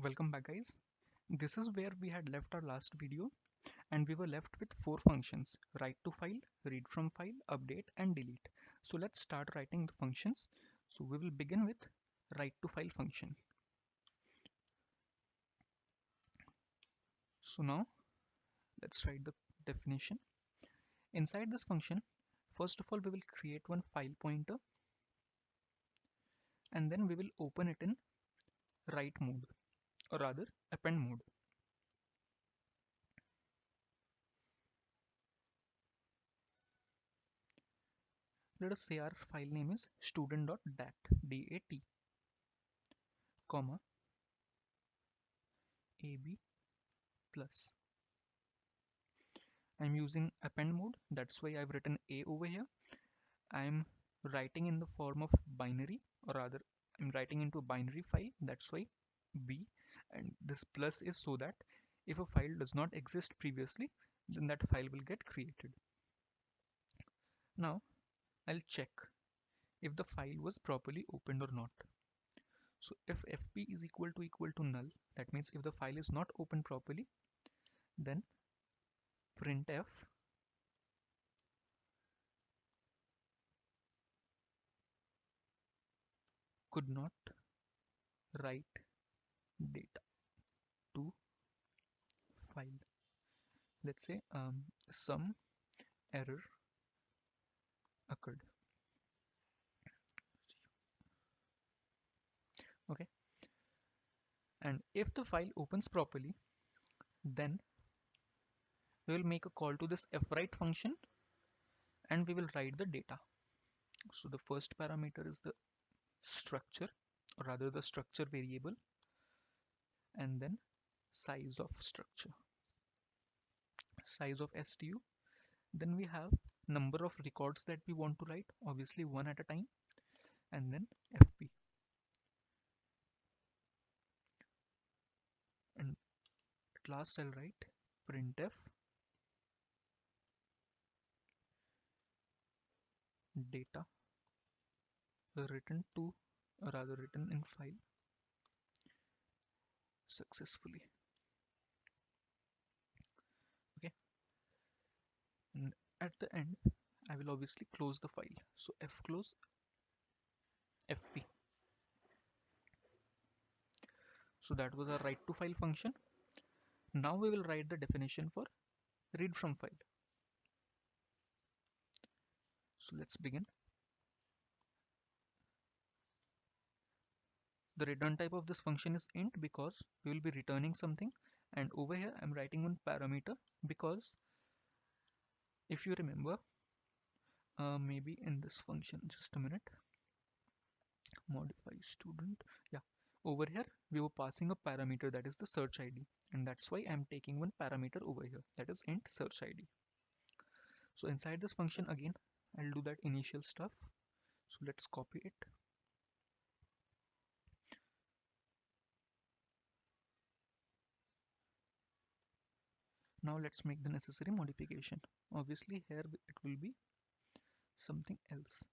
Welcome back, guys. This is where we had left our last video, and we were left with four functions: write to file, read from file, update, and delete. So let's start writing the functions. So we will begin with write to file function. So now let's write the definition. Inside this function, first of all, we will create one file pointer, and then we will open it in write mode, or rather append mode. Let us say our file name is student.dat, D-A-T, comma, AB plus. I'm using append mode, that's why I've written A over here. I'm writing in the form of binary, or rather I'm writing into a binary file, that's why B, and this plus is so that if a file does not exist previously, then that file will get created. Now I'll check if the file was properly opened or not. So if fp is equal to null, that means if the file is not opened properly, then printf could not write data to file. Let's say some error occurred. Okay, and if the file opens properly, then we will make a call to this fwrite function and we will write the data. So the first parameter is the structure, or rather the structure variable, and then size of structure, size of stu. Then we have number of records that we want to write, obviously one at a time, and then fp. And at last I'll write printf data written to, or rather written in file successfully. Okay, and at the end I will obviously close the file. So fclose fp. So that was our write to file function. Now we will write the definition for read from file. So let's begin. The return type of this function is int because we will be returning something, and over here I'm writing one parameter because if you remember, maybe in this function, just a minute, modify student, yeah, over here we were passing a parameter, that is the search ID, and that's why I'm taking one parameter over here, that is int search ID. So inside this function again I'll do that initial stuff. So let's copy it. Now let's make the necessary modification. Obviously here it will be something else.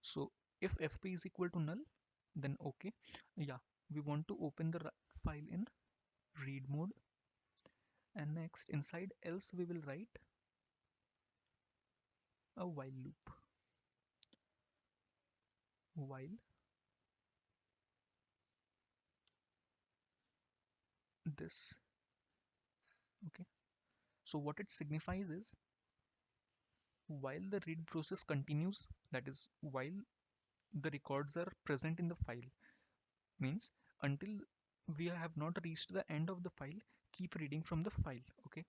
So if fp is equal to null, then okay, yeah, we want to open the file in read mode, and next inside else we will write a while loop. While this, okay, so what it signifies is while the read process continues, that is while the records are present in the file, means until we have not reached the end of the file, keep reading from the file. Okay,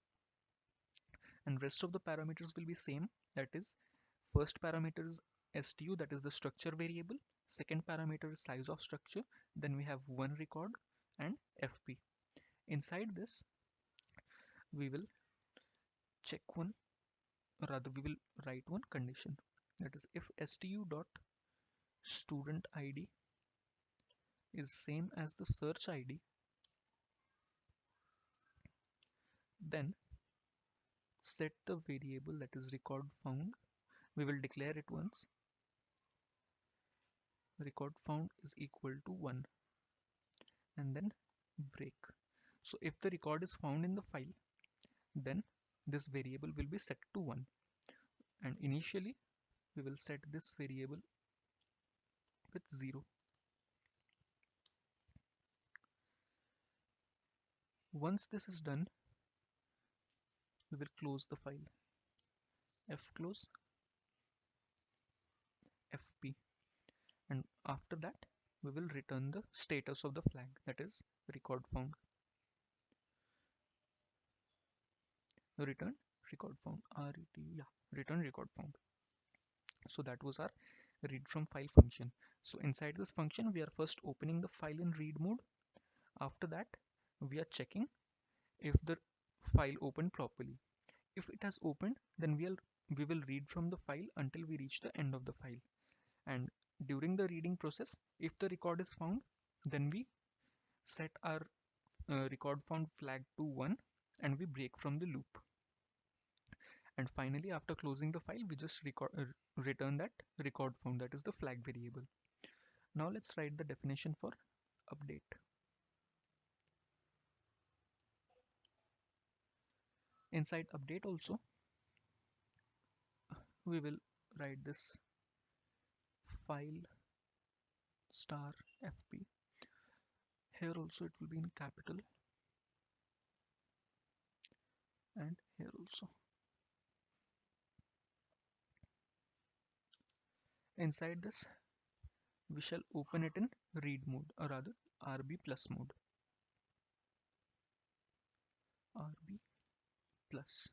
and rest of the parameters will be same, that is first parameter is stu, that is the structure variable, second parameter is size of structure, then we have one record and fp. Inside this we will check one, or rather we will write one condition, that is if stu dot student id is same as the search id, then set the variable, that is record found, we will declare it once, record found is equal to 1, and then break. So if the record is found in the file, then this variable will be set to 1, and initially we will set this variable with 0. Once this is done, we will close the file, fclose fp, and after that we will return the status of the flag, that is record found. Return record found, yeah, return record found. So that was our read from file function. So inside this function we are first opening the file in read mode. After that we are checking if the file opened properly. If it has opened, then we will read from the file until we reach the end of the file, and during the reading process, if the record is found, then we set our record found flag to 1 and we break from the loop. And finally, after closing the file, we just return that record found, that is the flag variable. Now let's write the definition for update. Inside update also, we will write this file star fp. Here also it will be in capital, and here also. Inside this, we shall open it in read mode, or rather RB plus mode. RB plus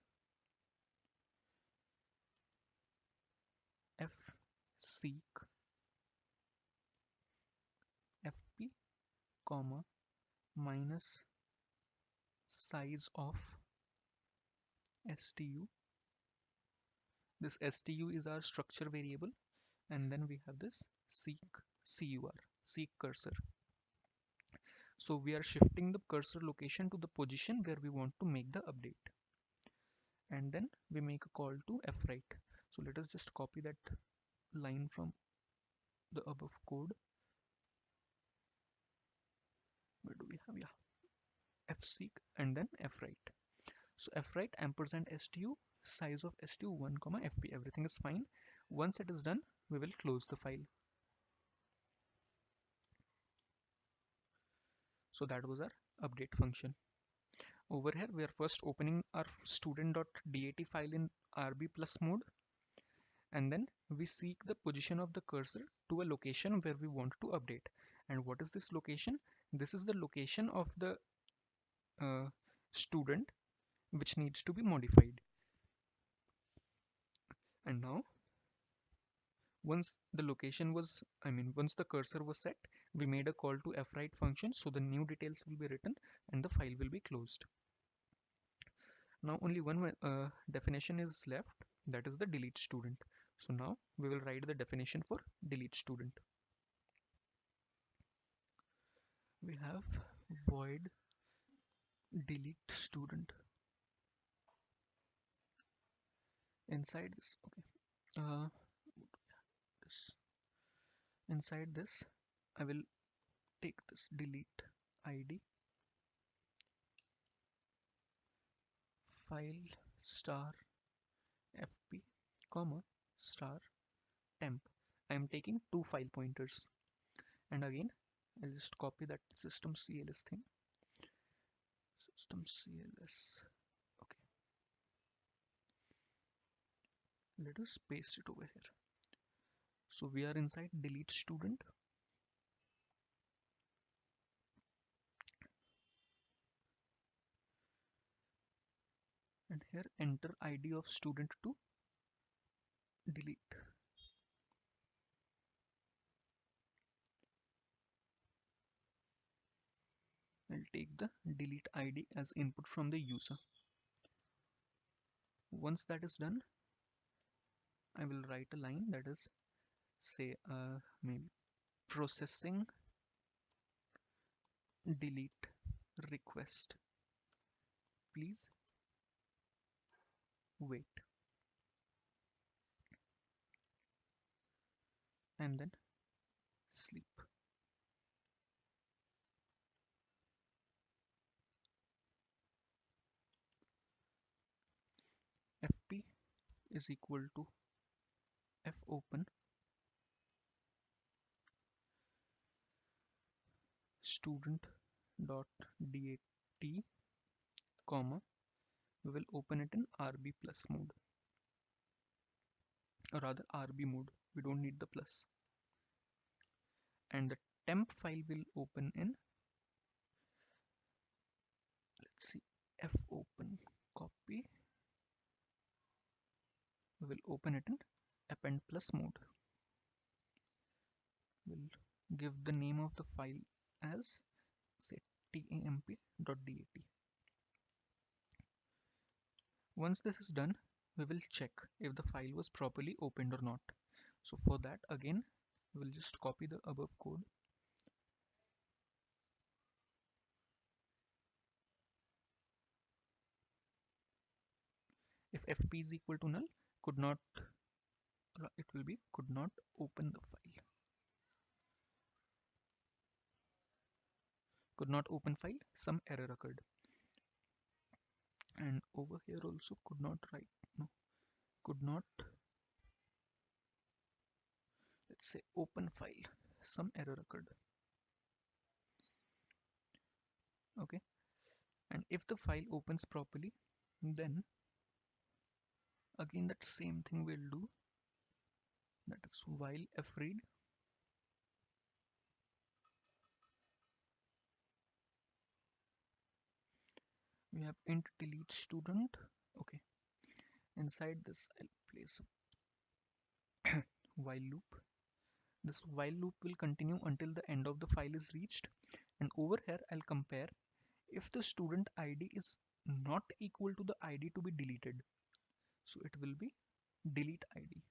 f seek fp comma minus size of stu. This stu is our structure variable, and then we have this seek cur, seek cursor. So we are shifting the cursor location to the position where we want to make the update, and then we make a call to fwrite. So let us just copy that line from the above code. Where do we have? Yeah, fseek and then fwrite. So fwrite ampersand stu, size of stu 1 comma fp, everything is fine. Once it is done, we will close the file. So that was our update function. Over here we are first opening our student.dat file in RB plus mode, and then we seek the position of the cursor to a location where we want to update. And what is this location? This is the location of the student which needs to be modified. And now once the location was, once the cursor was set, we made a call to fwrite function, so the new details will be written and the file will be closed. Now only one definition is left, that is the delete student. So now we will write the definition for delete student. We have void delete student. Inside this, okay, this inside this I will take this delete id file star fp comma star temp. I am taking two file pointers, and again I'll just copy that system cls thing, system cls. Okay, let us paste it over here. So we are inside delete student, and here enter id of student to delete. I'll take the delete id as input from the user. Once that is done, I will write a line that is, say, maybe processing delete request, please wait, and then sleep. is equal to fopen student dot dat, comma, we will open it in RB plus mode, or rather RB mode. We don't need the plus. And the temp file will open in, let's see, fopen copy. We will open it in append plus mode. We'll give the name of the file as, say, tamp.dat. Once this is done, we will check if the file was properly opened or not. So for that, again, we'll just copy the above code. If fp is equal to null, could not, it will be could not open the file. Could not open file, some error occurred. And over here also could not write, no, could not, let's say, open file, some error occurred. Okay, and if the file opens properly, then again that same thing we'll do, that is while fread we have int delete student. Okay, inside this I'll place a while loop. This while loop will continue until the end of the file is reached, and over here I'll compare if the student ID is not equal to the ID to be deleted, so it will be delete ID.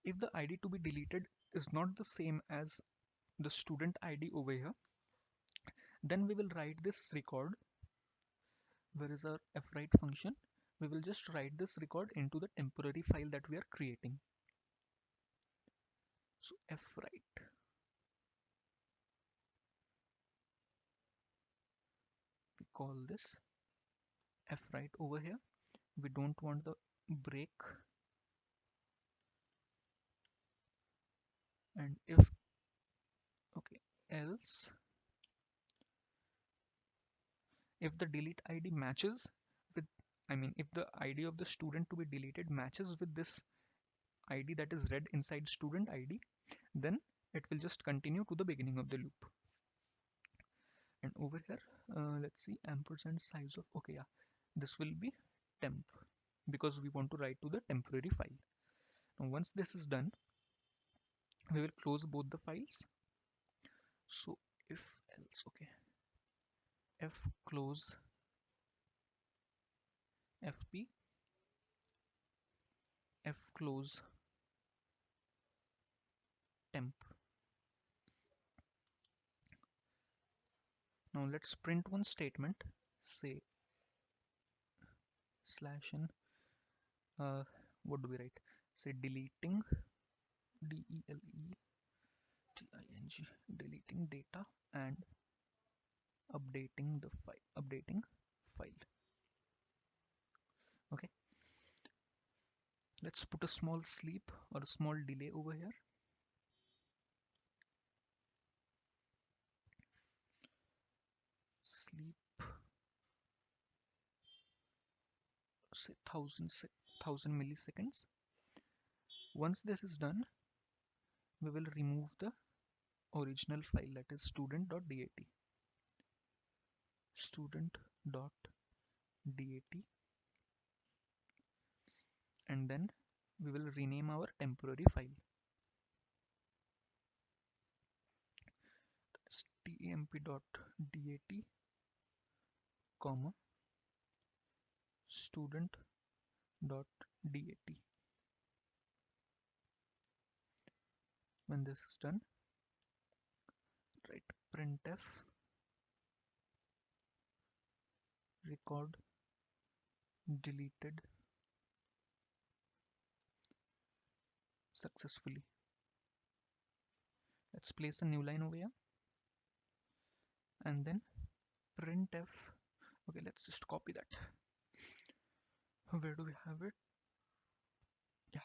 If the ID to be deleted is not the same as the student ID over here, then we will write this record. Where is our fwrite function? We will just write this record into the temporary file that we are creating. So fwrite, we call this fwrite over here. We don't want the break, and if, okay, else if the delete ID matches with, I mean if the ID of the student to be deleted matches with this ID that is read inside student ID, then it will just continue to the beginning of the loop. And over here, let's see, ampersand size of, okay, yeah, this will be temp because we want to write to the temporary file. Now once this is done, we will close both the files. So if else, okay, f close fp, f close temp. Now let's print one statement, say slash n, what do we write, say deleting, deleting, deleting data and updating the file. Okay, let's put a small sleep or a small delay over here. Sleep, say 1000 milliseconds. Once this is done, we will remove the original file, that is student.dat, student.dat, and then we will rename our temporary file. tamp.dat, comma, student.dat. When this is done, write printf record deleted successfully. Let's place a new line over here, and then printf, okay, let's just copy that, Where do we have it? Yeah,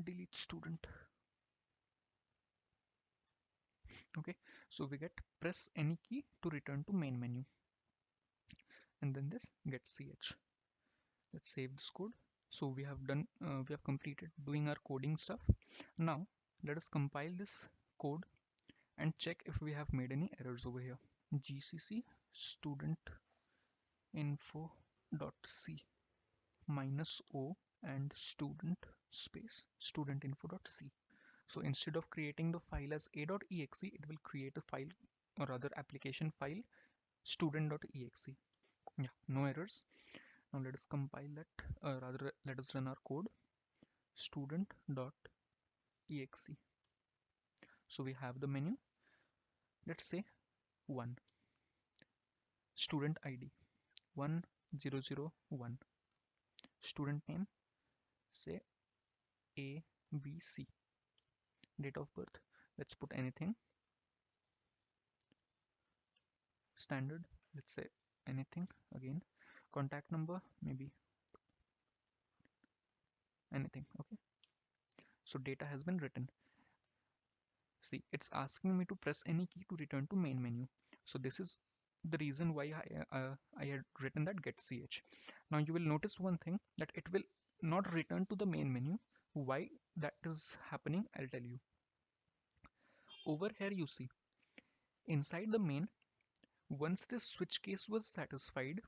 delete student. Okay, so we get press any key to return to main menu, and then this get ch. Let's save this code. So we have done, we have completed doing our coding stuff. Now let us compile this code and check if we have made any errors over here. GCC student info.c minus o and student space studentinfo.c. So instead of creating the file as a.exe, it will create a file, or rather application file, student.exe. Yeah, no errors. Now let us compile that, rather let us run our code student.exe. So we have the menu. Let's say 1, student ID 1001, student name say ABC, date of birth let's put anything, standard let's say anything again, contact number maybe anything. Okay, so data has been written. See, it's asking me to press any key to return to main menu. So this is the reason why I had written that get ch. Now you will notice one thing, that it will not return to the main menu. Why that is happening, I'll tell you. Over here you see, inside the main, once this switch case was satisfied,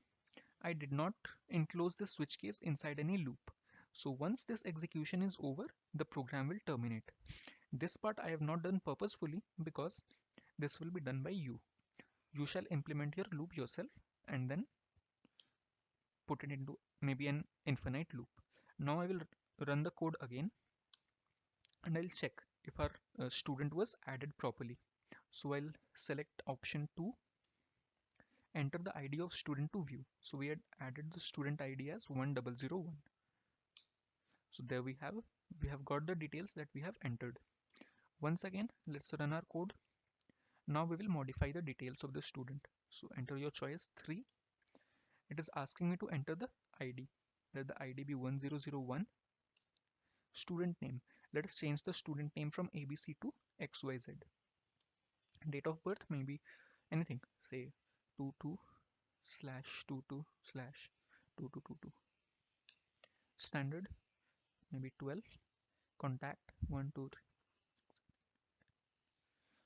I did not enclose the switch case inside any loop. So once this execution is over, the program will terminate. This part I have not done purposefully because this will be done by you. You shall implement your loop yourself and then put it into maybe an infinite loop. Now I will run the code again and I'll check if our student was added properly. So I'll select option 2, enter the ID of student to view. So we had added the student ID as 1001. So there we have got the details that we have entered. Once again, let's run our code. Now we will modify the details of the student. So enter your choice 3. It is asking me to enter the ID. Let the ID be 1001. Student name. Let us change the student name from ABC to XYZ. Date of birth maybe anything. Say 22 slash 22 slash 2222. Standard maybe 12. Contact 123.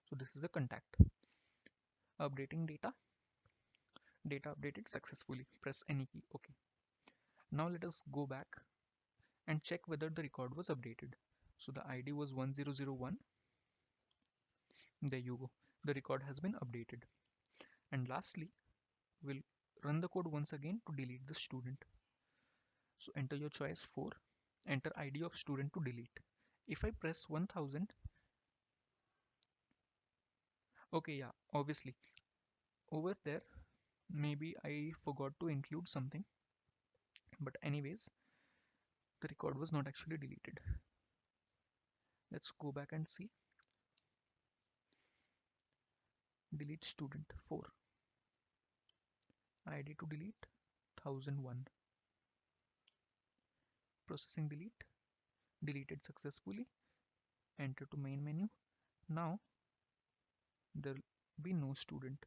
So this is the contact. Updating data. Data updated successfully. Press any key. Okay. Now let us go back and check whether the record was updated. So the ID was 1001. There you go. The record has been updated. And lastly, we'll run the code once again to delete the student. So enter your choice 4. Enter ID of student to delete. If I press 1000, okay, yeah, obviously over there maybe I forgot to include something, but anyways the record was not actually deleted. Let's go back and see. Delete student 4, ID to delete 1001, processing delete, deleted successfully, enter to main menu. Now there will be no student.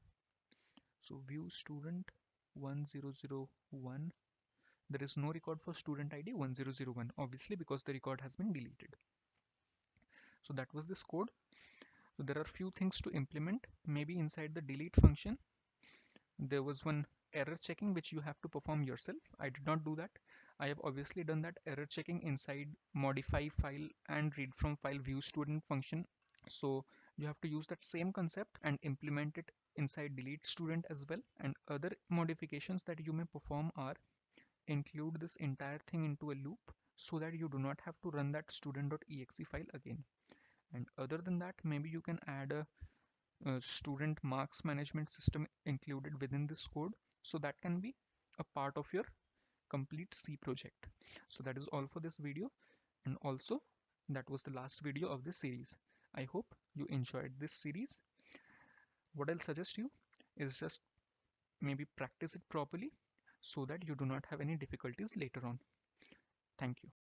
So view student 1001. There is no record for student ID 1001, obviously because the record has been deleted. So that was this code. So there are few things to implement. Maybe inside the delete function there was one error checking which you have to perform yourself. I did not do that. I have obviously done that error checking inside modify file and read from file view student function. So you have to use that same concept and implement it inside delete student as well. And other modifications that you may perform are include this entire thing into a loop so that you do not have to run that student.exe file again. And other than that, maybe you can add a student marks management system included within this code, so that can be a part of your complete C project. So that is all for this video, and also that was the last video of this series. I hope you enjoyed this series. What I'll suggest you is just maybe practice it properly so that you do not have any difficulties later on. Thank you.